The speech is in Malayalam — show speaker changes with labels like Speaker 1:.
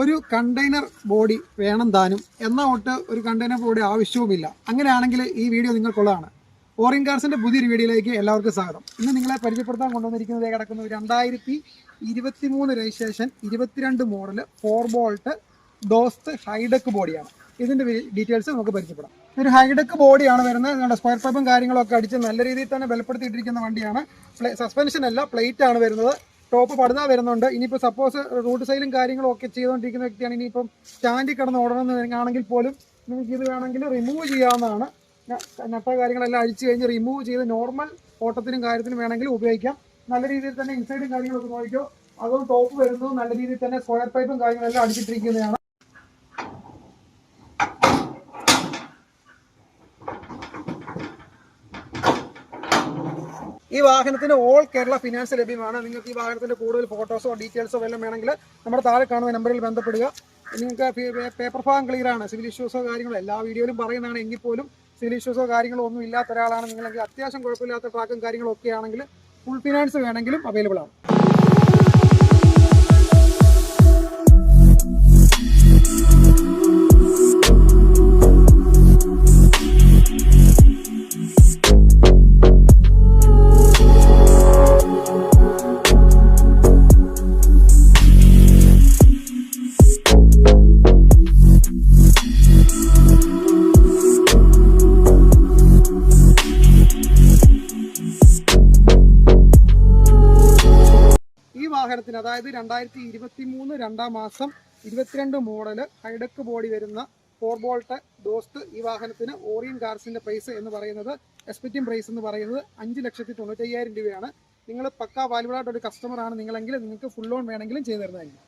Speaker 1: ഒരു കണ്ടെയ്നർ ബോഡി വേണം താനും എന്നാൽ ഒട്ട് ഒരു കണ്ടെയ്നർ ബോഡി ആവശ്യവുമില്ല. അങ്ങനെയാണെങ്കിൽ ഈ വീഡിയോ നിങ്ങൾക്കുള്ളതാണ്. ഓറിയൻ കാർസിൻ്റെ പുതിയൊരു വീഡിയോയിലേക്ക് എല്ലാവർക്കും സ്വാഗതം. ഇന്ന് നിങ്ങളെ പരിചയപ്പെടുത്താൻ കൊണ്ടുവന്നിരിക്കുന്നത് കിടക്കുന്ന 2023 രജിസ്ട്രേഷൻ 22 മോഡൽ 4 ബോൾട്ട് ഡോസ്റ്റ് ഹൈഡെക്ക് ബോഡിയാണ്. ഇതിൻ്റെ ഡീറ്റെയിൽസ് നമുക്ക് പരിചയപ്പെടാം. ഒരു ഹൈഡെക്ക് ബോഡിയാണ് വരുന്നത്. നിങ്ങളുടെ സ്ക്വയർ പൈപ്പും കാര്യങ്ങളൊക്കെ അടിച്ച് നല്ല രീതിയിൽ തന്നെ ബലപ്പെടുത്തിയിട്ടിരിക്കുന്ന വണ്ടിയാണ്. സസ്പെൻഷൻ അല്ല, പ്ലേറ്റ് ആണ് വരുന്നത്. ടോപ്പ് പടുത വരുന്നുണ്ട്. ഇനിയിപ്പോൾ സപ്പോസ് റൂട്ട് സൈലും കാര്യങ്ങളും ഒക്കെ ചെയ്തുകൊണ്ടിരിക്കുന്ന വ്യക്തിയാണ്, ഇനിയിപ്പം സ്റ്റാൻഡിൽ കിടന്ന് ഓടണമെന്ന് ആണെങ്കിൽ പോലും നിങ്ങൾക്ക് ഇത് വേണമെങ്കിൽ റിമൂവ് ചെയ്യാവുന്നതാണ്. നട്ട കാര്യങ്ങളെല്ലാം അഴിച്ചു കഴിഞ്ഞ് റിമൂവ് ചെയ്ത് നോർമൽ ഓട്ടത്തിനും കാര്യത്തിനും വേണമെങ്കിൽ ഉപയോഗിക്കാം. നല്ല രീതിയിൽ തന്നെ ഇൻസൈഡും കാര്യങ്ങളൊക്കെ നോക്കിയോ. അതും ടോപ്പ് വരുന്നത് നല്ല രീതിയിൽ തന്നെ സ്ക്വയർ പൈപ്പും കാര്യങ്ങളെല്ലാം അടിച്ചിട്ടിരിക്കുന്നതാണ്. ഈ വാഹനത്തിന് ഓൾ കേരള ഫിനാൻസ് ലഭ്യമാണ്. നിങ്ങൾക്ക് ഈ വാഹനത്തിൻ്റെ കൂടുതൽ ഫോട്ടോസോ ഡീറ്റെയിൽസോ വല്ലതും വേണമെങ്കിൽ നമ്മുടെ താഴെ കാണുന്ന നമ്പറിൽ ബന്ധപ്പെടുക. നിങ്ങൾക്ക് പേപ്പർ ഭാഗം ക്ലിയർ ആണ്. സിവിൽ ഇഷ്യൂസോ കാര്യങ്ങളോ എല്ലാ വീഡിയോയിലും പറയുന്നതാണ്. എങ്കിൽ പോലും സിവിൽ ഇഷ്യൂസോ കാര്യങ്ങളോ ഒന്നും ഇല്ലാത്ത ഒരാളാണ് നിങ്ങളെങ്കിൽ അത്യാവശ്യം കുഴപ്പമില്ലാത്ത ട്രാക്കും കാര്യങ്ങളും ഒക്കെ ആണെങ്കിൽ ഫുൾ ഫിനാൻസ് വേണമെങ്കിലും അവൈലബിൾ ആണ്. വാഹനത്തിന് അതായത് 2023 2-ാം മാസം 22 മോഡൽ ഹൈഡെക്ക് ബോഡി വരുന്ന 4 ബോൾട്ട് ഡോസ്റ്റ് ഈ വാഹനത്തിന് ഓറിയൻ കാർസിന്റെ പ്രൈസ് എന്ന് പറയുന്നത് എക്സ്പെക്റ്റിംഗ് പ്രൈസ് എന്ന് പറയുന്നത് 5,95,000 രൂപയാണ്. നിങ്ങൾ പക്കാ വാല്യുബിളായിട്ട് ഒരു കസ്റ്റമർ ആണ് നിങ്ങളെങ്കിൽ നിങ്ങൾക്ക് ഫുൾ ലോൺ വേണമെങ്കിലും ചെയ്തു തരുന്നതായിരിക്കും.